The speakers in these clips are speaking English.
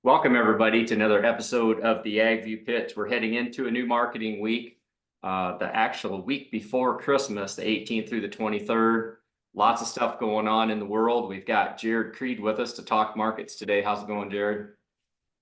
Welcome, everybody, to another episode of the Ag View Pitch. We're heading into a new marketing week, the actual week before Christmas, the 18th through the 23rd. Lots of stuff going on in the world. We've got Jarod Creed with us to talk markets today. How's it going, Jarod?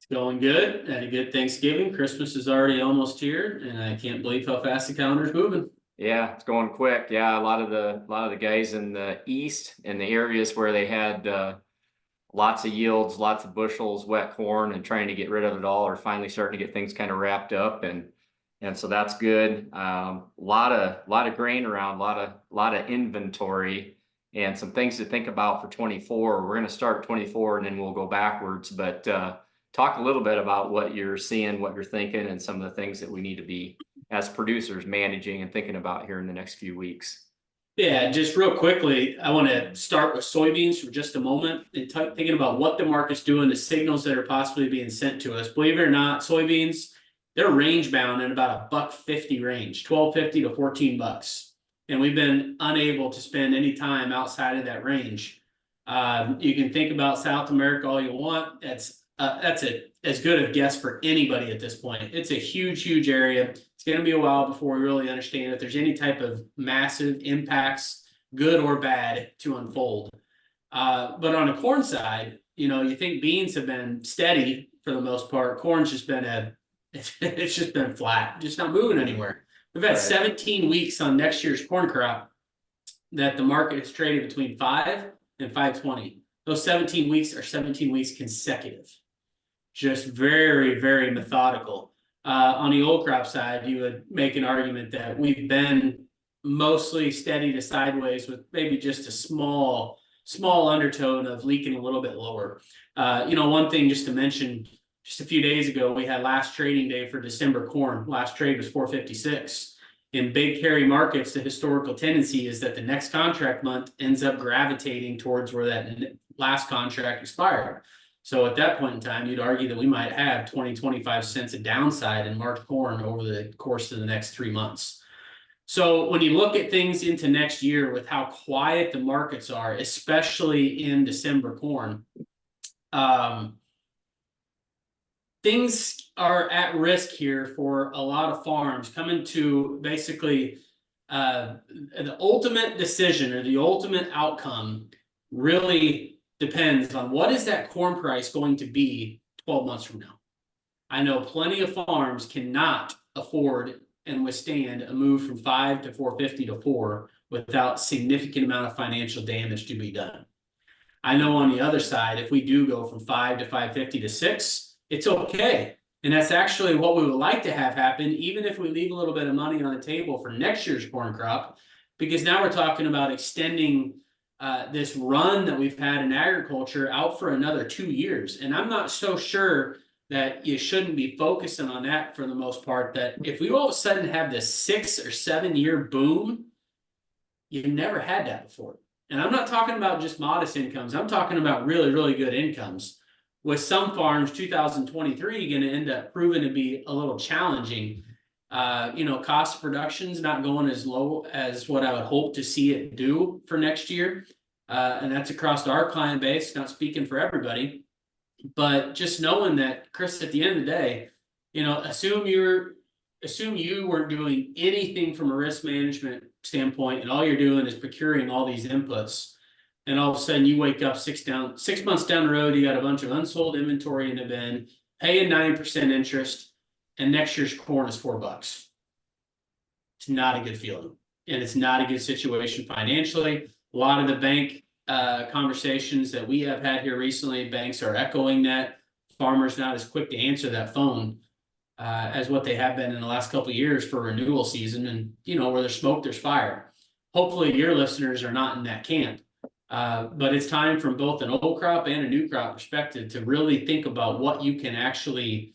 It's going good. Had a good Thanksgiving. Christmas is already almost here, and I can't believe how fast the calendar's moving. Yeah, it's going quick. Yeah, a lot of the guys in the east in the areas where they had lots of yields, lots of bushels, wet corn, and trying to get rid of it all, are finally starting to get things kind of wrapped up, and so that's good. Lot of grain around, lot of inventory, and some things to think about for 24. We're going to start 24 and then we'll go backwards, but talk a little bit about what you're seeing, what you're thinking, and some of the things that we need to be, as producers, managing and thinking about here in the next few weeks. Yeah, just real quickly, I want to start with soybeans for just a moment and thinking about what the market's doing, the signals that are possibly being sent to us. Believe it or not, soybeans, they're range bound in about $1.50 range, $12.50 to $14. And we've been unable to spend any time outside of that range. You can think about South America all you want. That's as good a guess for anybody at this point. It's a huge area. It's going to be a while before we really understand if there's any type of massive impacts, good or bad, to unfold. But on the corn side, you think beans have been steady for the most part. Corn's just been it's just been flat, just not moving anywhere. We've had 17 weeks on next year's corn crop that the market has traded between 5 and 5.20. Those 17 weeks are 17 weeks consecutive. Just very methodical. On the old crop side, you would make an argument that we've been mostly steady to sideways with maybe just a small undertone of leaking a little bit lower. One thing just to mention, just a few days ago, we had last trading day for December corn. Last trade was 456. In big carry markets, the historical tendency is that the next contract month ends up gravitating towards where that last contract expired. So at that point in time, you'd argue that we might have 20-25 cents of downside in March corn over the course of the next 3 months. So when you look at things into next year with how quiet the markets are, especially in December corn, things are at risk here for a lot of farms coming to basically the ultimate decision or the ultimate outcome really depends on what is that corn price going to be 12 months from now. I know plenty of farms cannot afford and withstand a move from 5 to 450 to 4 without significant amount of financial damage to be done. I know on the other side, if we do go from 5 to 550 to 6, it's okay. And that's actually what we would like to have happen, even if we leave a little bit of money on the table for next year's corn crop, because now we're talking about extending this run that we've had in agriculture out for another 2 years. And I'm not so sure that you shouldn't be focusing on that for the most part, that if we all of a sudden have this 6 or 7 year boom, you've never had that before. And I'm not talking about just modest incomes. I'm talking about really good incomes. With some farms, 2023 going to end up proving to be a little challenging. Cost of production is not going as low as what I would hope to see it do for next year. And that's across our client base, not speaking for everybody. But just knowing that, Chris, at the end of the day, assume you weren't doing anything from a risk management standpoint, and all you're doing is procuring all these inputs. And all of a sudden you wake up 6 months down the road, you got a bunch of unsold inventory in the bin, paying 9% interest, and next year's corn is $4. It's not a good feeling. And it's not a good situation financially. A lot of the bank conversations that we have had here recently, banks are echoing that. Farmers not as quick to answer that phone as what they have been in the last couple of years for renewal season. And, where there's smoke, there's fire. Hopefully your listeners are not in that camp. But it's time from both an old crop and a new crop perspective to really think about what you can actually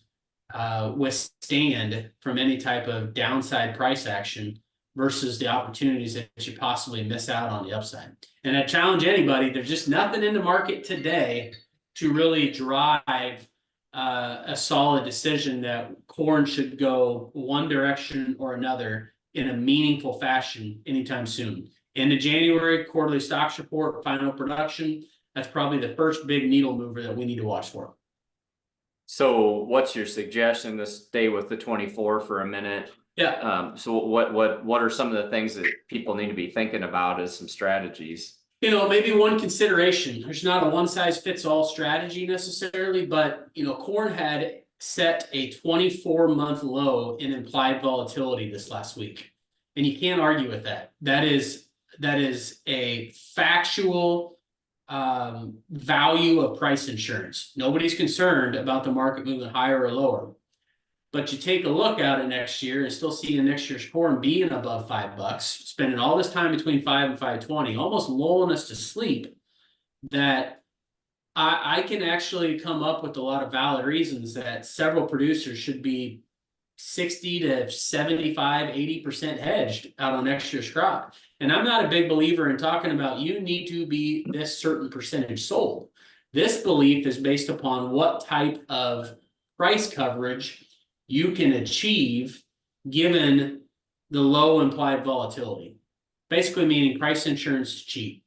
withstand from any type of downside price action versus the opportunities that you possibly miss out on the upside. And I challenge anybody, there's just nothing in the market today to really drive a solid decision that corn should go one direction or another in a meaningful fashion anytime soon. In the January quarterly stocks report, final production, that's probably the first big needle mover that we need to watch for. So what's your suggestion to stay with the 24 for a minute? Yeah. So what are some of the things that people need to be thinking about as some strategies? You know, maybe one consideration, there's not a one size fits all strategy necessarily, but you know, corn had set a 24-month low in implied volatility this last week. And you can't argue with that. That is a factual value of price insurance. Nobody's concerned about the market moving higher or lower. But you take a look at it next year and still seeing next year's corn being above $5, spending all this time between 5 and 5.20, almost lulling us to sleep, that I can actually come up with a lot of valid reasons that several producers should be 60 to 75, 80% hedged out on next year's crop. And I'm not a big believer in talking about you need to be this certain percentage sold. This belief is based upon what type of price coverage you can achieve given the low implied volatility. Basically meaning price insurance is cheap.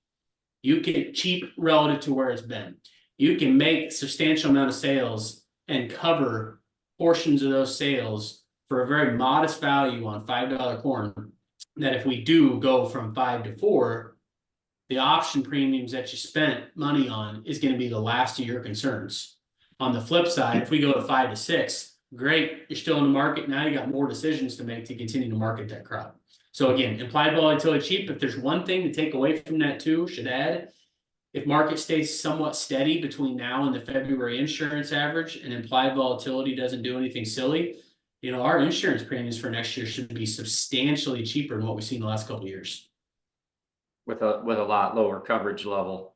You can cheap relative to where it's been. You can make substantial amount of sales and cover portions of those sales for a very modest value on $5 corn. That if we do go from 5 to 4, the option premiums that you spent money on is going to be the last of your concerns. On the flip side, if we go to 5 to 6, great, you're still in the market. Now you got more decisions to make to continue to market that crop. So again, implied volatility cheap. If there's one thing to take away from that too, should add, if market stays somewhat steady between now and the February insurance average and implied volatility doesn't do anything silly, you know, our insurance premiums for next year should be substantially cheaper than what we've seen the last couple of years. With a lot lower coverage level.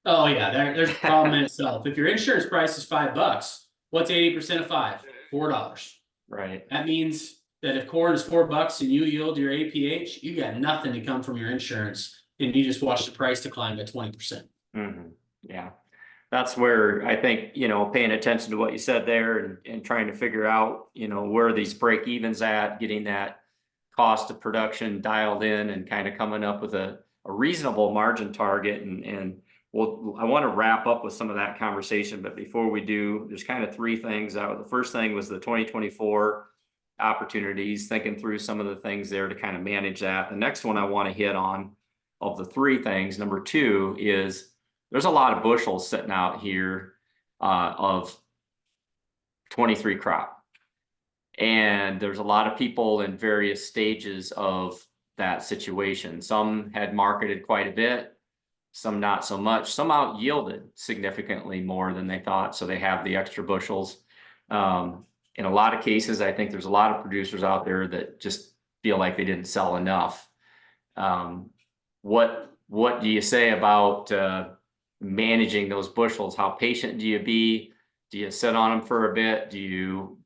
Oh yeah, there's a problem in itself. If your insurance price is $5, what's 80% of 5? $4. Right. That means that if corn is $4 and you yield your APH, you got nothing to come from your insurance, and you just watch the price decline by 20%. Yeah, that's where I think, you know, paying attention to what you said there and trying to figure out, you know, where these break evens at, getting that cost of production dialed in and kind of coming up with a reasonable margin target. And I want to wrap up with some of that conversation. But before we do, there's kind of three things. The first thing was the 2024 opportunities, thinking through some of the things there to kind of manage that. The next one I want to hit on of the three things, number two, is there's a lot of bushels sitting out here of 23 crop. And there's a lot of people in various stages of that situation. Some had marketed quite a bit, some not so much. Some out yielded significantly more than they thought, so they have the extra bushels. In a lot of cases, I think there's a lot of producers out there that just feel like they didn't sell enough. What do you say about managing those bushels? How patient do you be? Do you sit on them for a bit? Do you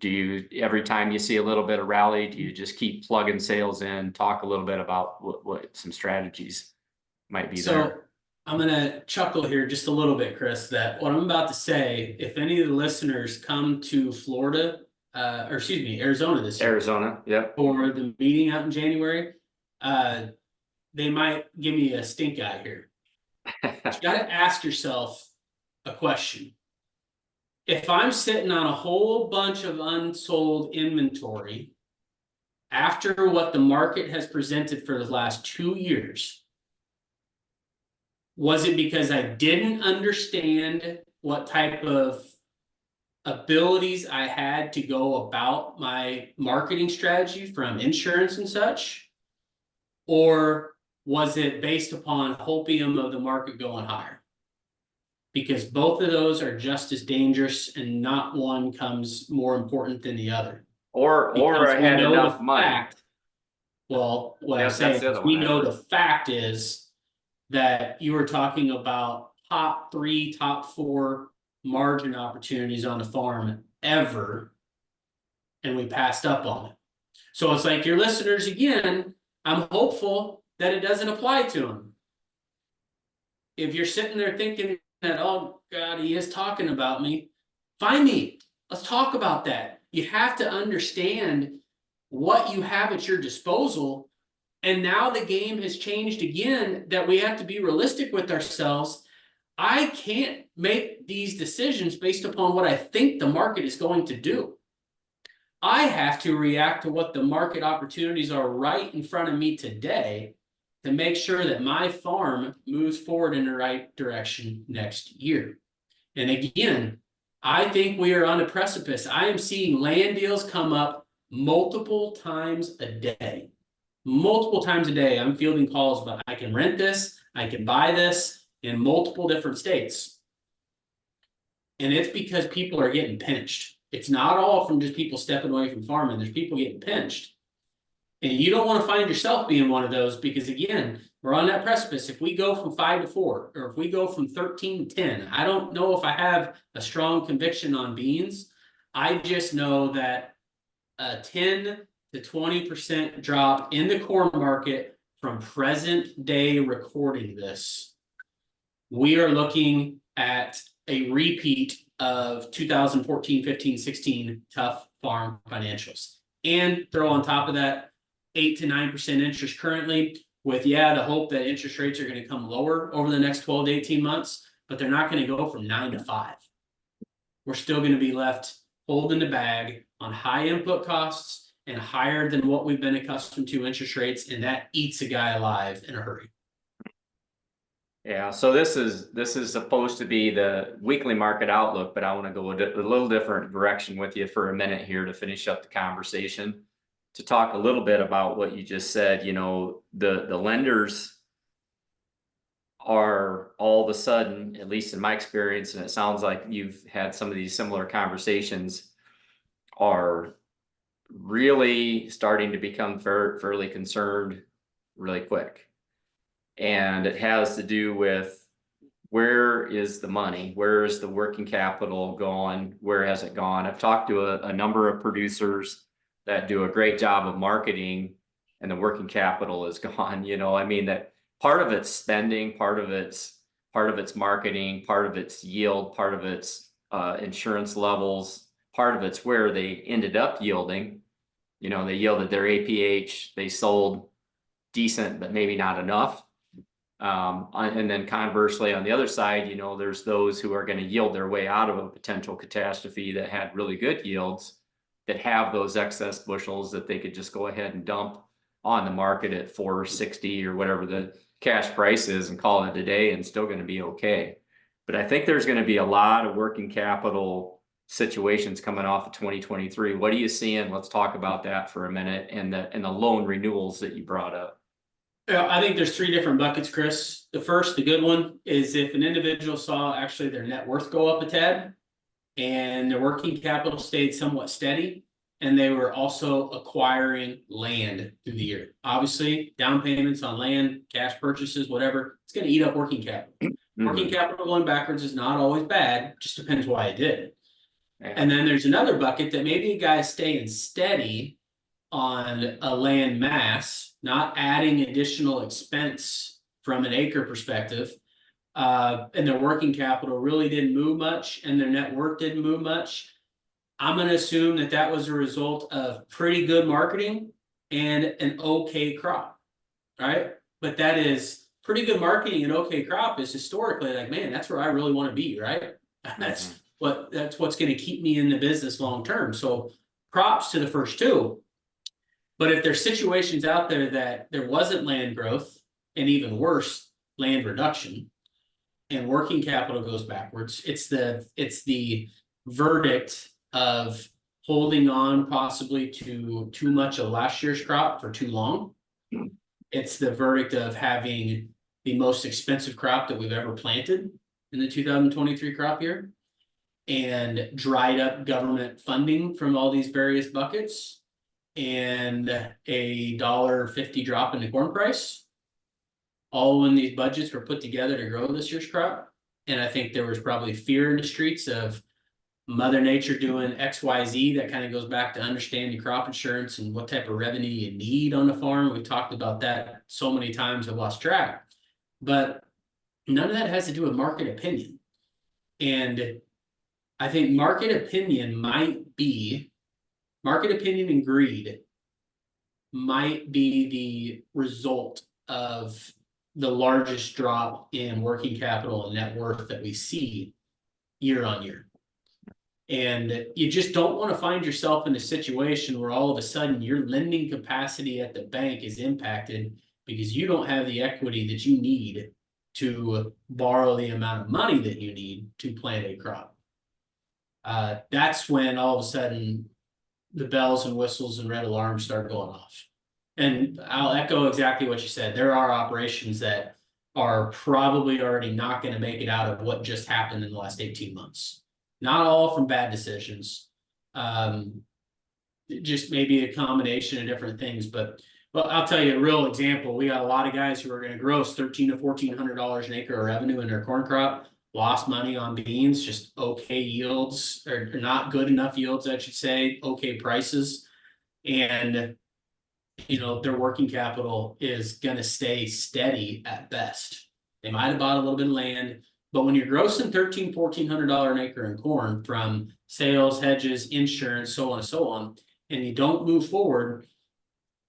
every time you see a little bit of rally, do you just keep plugging sales in? Talk a little bit about what some strategies might be there. I'm gonna chuckle here just a little bit, Chris, that what I'm about to say, if any of the listeners come to Florida, or excuse me, Arizona this year. Arizona, yep. For the meeting out in January, they might give me a stink eye here. You gotta ask yourself a question. If I'm sitting on a whole bunch of unsold inventory after what the market has presented for the last 2 years, was it because I didn't understand what type of abilities I had to go about my marketing strategy from insurance and such? Or was it based upon hopium of the market going higher? Because both of those are just as dangerous, and not one comes more important than the other. Or I had enough money. Well, what I'm saying is we know the fact is that you were talking about top 3, top 4 margin opportunities on the farm ever, and we passed up on it. So it's like your listeners, again, I'm hopeful that it doesn't apply to them. If you're sitting there thinking that, oh God, he is talking about me, find me. Let's talk about that. You have to understand what you have at your disposal. And now the game has changed again, that we have to be realistic with ourselves. I can't make these decisions based upon what I think the market is going to do. I have to react to what the market opportunities are right in front of me today to make sure that my farm moves forward in the right direction next year. And again, I think we are on a precipice. I am seeing land deals come up multiple times a day. Multiple times a day, I'm fielding calls about I can rent this, I can buy this in multiple different states. And it's because people are getting pinched. It's not all from just people stepping away from farming. There's people getting pinched. And you don't want to find yourself being one of those because, again, we're on that precipice. If we go from 5 to 4, or if we go from 13 to 10, I don't know if I have a strong conviction on beans. I just know that a 10 to 20% drop in the corn market from present day recording this, we are looking at a repeat of 2014, 15, 16 tough farm financials. And throw on top of that 8 to 9% interest currently, with the hope that interest rates are going to come lower over the next 12 to 18 months, but they're not going to go from 9 to 5. We're still going to be left holding the bag on high input costs and higher than what we've been accustomed to interest rates, and that eats a guy alive in a hurry. Yeah, so this is supposed to be the weekly market outlook, but I want to go a little different direction with you for a minute here to finish up the conversation, to talk a little bit about what you just said. You know, the lenders are all of a sudden, at least in my experience, and it sounds like you've had some of these similar conversations, are really starting to become fairly concerned really quick. And it has to do with, where is the money? Where is the working capital going? Where has it gone? I've talked to a number of producers that do a great job of marketing, and the working capital is gone. You know, I mean, that part of it's spending, part of it's marketing, part of it's yield, part of it's insurance levels, part of it's where they ended up yielding. You know, they yielded their APH, they sold decent, but maybe not enough. And then conversely, on the other side, you know, there's those who are going to yield their way out of a potential catastrophe that had really good yields, that have those excess bushels that they could just go ahead and dump on the market at $4.60 or whatever the cash price is and call it a day, and still going to be okay. But I think there's going to be a lot of working capital situations coming off of 2023. What are you seeing? Let's talk about that for a minute, and the loan renewals that you brought up. Yeah, I think there's 3 different buckets, Chris. The first, the good one, is if an individual saw actually their net worth go up a tad and their working capital stayed somewhat steady, and they were also acquiring land through the year. Obviously, down payments on land, cash purchases, whatever, it's going to eat up working capital. Working capital going backwards is not always bad, just depends why it did. And then there's another bucket that maybe a guy's staying steady on a land mass, not adding additional expense from an acre perspective, and their working capital really didn't move much, and their net worth didn't move much. I'm going to assume that that was a result of pretty good marketing and an okay crop, right? But that is pretty good marketing and okay crop is historically like, man, that's where I really want to be, right? That's what's going to keep me in the business long term. So props to the first 2. But if there's situations out there that there wasn't land growth, and even worse, land reduction, and working capital goes backwards, it's the verdict of holding on possibly to too much of last year's crop for too long. It's the verdict of having the most expensive crop that we've ever planted in the 2023 crop year, and dried up government funding from all these various buckets, and a $1.50 drop in the corn price, all when these budgets were put together to grow this year's crop. And I think there was probably fear in the streets of Mother Nature doing XYZ. That kind of goes back to understanding crop insurance and what type of revenue you need on the farm. We've talked about that so many times, I've lost track. But none of that has to do with market opinion. And I think market opinion and greed might be the result of the largest drop in working capital and net worth that we see year on year. And you just don't want to find yourself in a situation where all of a sudden your lending capacity at the bank is impacted because you don't have the equity that you need to borrow the amount of money that you need to plant a crop. That's when all of a sudden the bells and whistles and red alarms start going off. And I'll echo exactly what you said. There are operations that are probably already not going to make it out of what just happened in the last 18 months. Not all from bad decisions. Just maybe a combination of different things. But well, I'll tell you a real example. We got a lot of guys who are going to gross $1,300 to $1,400 an acre of revenue in their corn crop. Lost money on beans, just okay yields, or not good enough yields, I should say, okay prices. And you know, their working capital is going to stay steady at best. They might have bought a little bit of land, but when you're grossing $1,300, $1,400 an acre in corn from sales, hedges, insurance, so on and so on, and you don't move forward,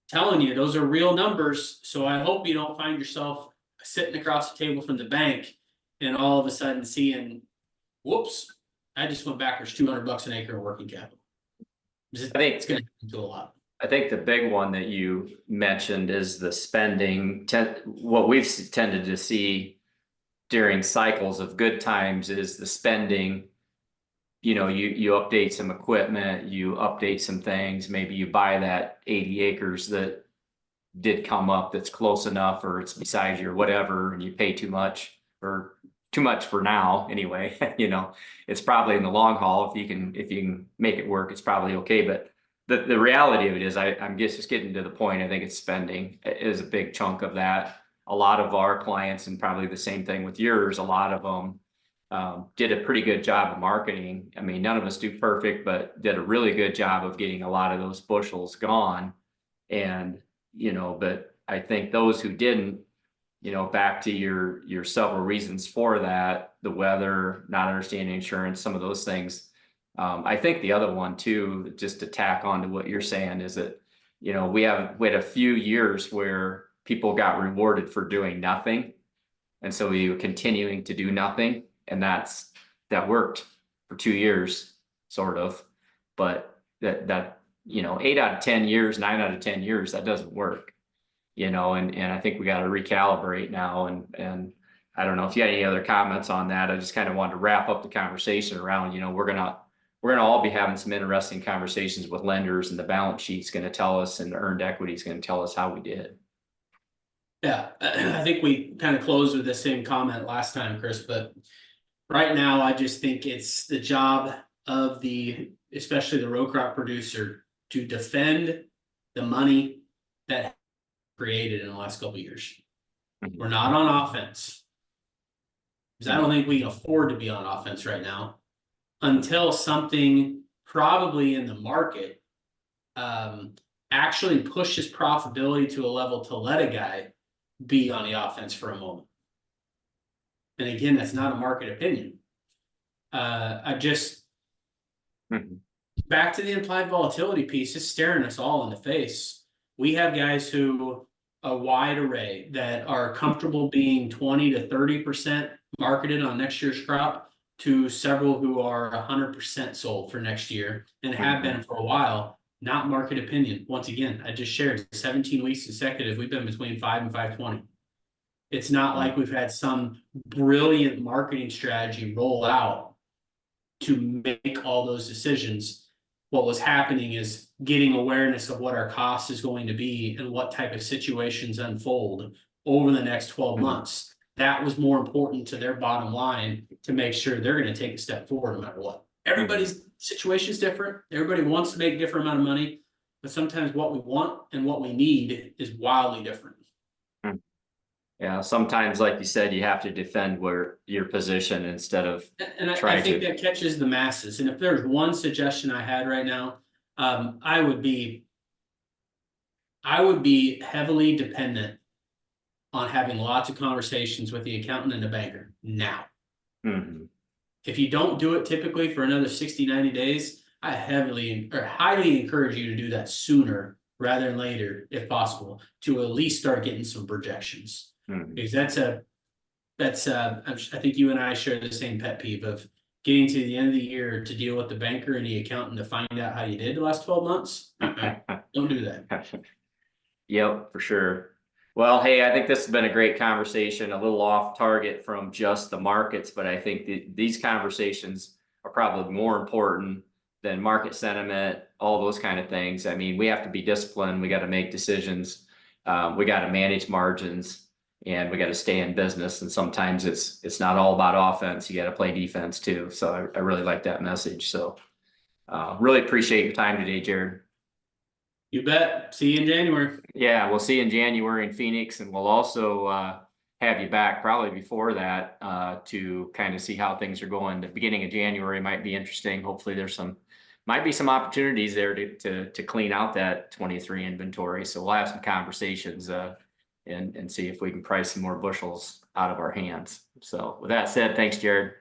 telling you those are real numbers. So I hope you don't find yourself sitting across the table from the bank and all of a sudden seeing, whoops, I just went backwards $200 an acre in working capital. I think it's going to happen to a lot. I think the big one that you mentioned is the spending. What we've tended to see during cycles of good times is the spending. You know, you update some equipment, you update some things, maybe you buy that 80 acres that did come up that's close enough, or it's beside you or whatever, and you pay too much, or too much for now anyway. You know, it's probably in the long haul, if you can make it work, it's probably okay. But the reality of it is, I'm just getting to the point. I think it's spending is a big chunk of that. A lot of our clients, and probably the same thing with yours, a lot of them did a pretty good job of marketing. I mean, none of us do perfect, but did a really good job of getting a lot of those bushels gone. And, you know, but I think those who didn't, you know, back to your several reasons for that, the weather, not understanding insurance, some of those things. I think the other one too, just to tack on to what you're saying, is that, you know, we had a few years where people got rewarded for doing nothing. And so we were continuing to do nothing. And that worked for 2 years, sort of. But that, you know, 8 out of 10 years, 9 out of 10 years, that doesn't work, you know, and I think we got to recalibrate now. And I don't know if you had any other comments on that. I just kind of wanted to wrap up the conversation around, you know, we're gonna all be having some interesting conversations with lenders, and the balance sheet's going to tell us, and the earned equity is going to tell us how we did. Yeah, I think we kind of closed with the same comment last time, Chris, but right now I just think it's the job of especially the row crop producer, to defend the money that created in the last couple of years. Mm-hmm. We're not on offense, because I don't think we can afford to be on offense right now until something probably in the market actually pushes profitability to a level to let a guy be on the offense for a moment. And again, that's not a market opinion. I just back to the implied volatility piece, is staring us all in the face. We have guys who, a wide array, that are comfortable being 20 to 30% marketed on next year's crop, to several who are 100% sold for next year and have been for a while. Not market opinion. Once again, I just shared 17 weeks consecutive, we've been between 5 and 520. It's not like we've had some brilliant marketing strategy roll out to make all those decisions. What was happening is getting awareness of what our cost is going to be and what type of situations unfold over the next 12 months. That was more important to their bottom line, to make sure they're going to take a step forward no matter what. Everybody's situation is different. Everybody wants to make a different amount of money, but sometimes what we want and what we need is wildly different. Yeah, sometimes, like you said, you have to defend your position instead of I think that catches the masses. And if there's one suggestion I had right now, I would be heavily dependent on having lots of conversations with the accountant and the banker now. If you don't do it typically for another 60, 90 days, I highly encourage you to do that sooner rather than later, if possible, to at least start getting some projections. Mhm. Because I think you and I share the same pet peeve of getting to the end of the year to deal with the banker and the accountant to find out how you did the last 12 months. Don't do that. Yep, for sure. Well, hey, I think this has been a great conversation, a little off target from just the markets, but I think these conversations are probably more important than market sentiment, all those kind of things. I mean, we have to be disciplined. We got to make decisions. We got to manage margins, and we got to stay in business. And sometimes it's not all about offense. You got to play defense too. So I really like that message. So really appreciate your time today, Jarod. You bet. See you in January. Yeah, we'll see you in January in Phoenix, and we'll also have you back probably before that to kind of see how things are going. The beginning of January might be interesting. Hopefully, might be some opportunities there to clean out that 23 inventory. So we'll have some conversations and see if we can price some more bushels out of our hands. So with that said, thanks, Jarod.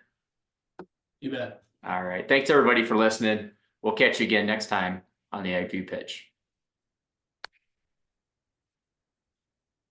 You bet. All right, thanks everybody for listening. We'll catch you again next time on the Ag View Pitch.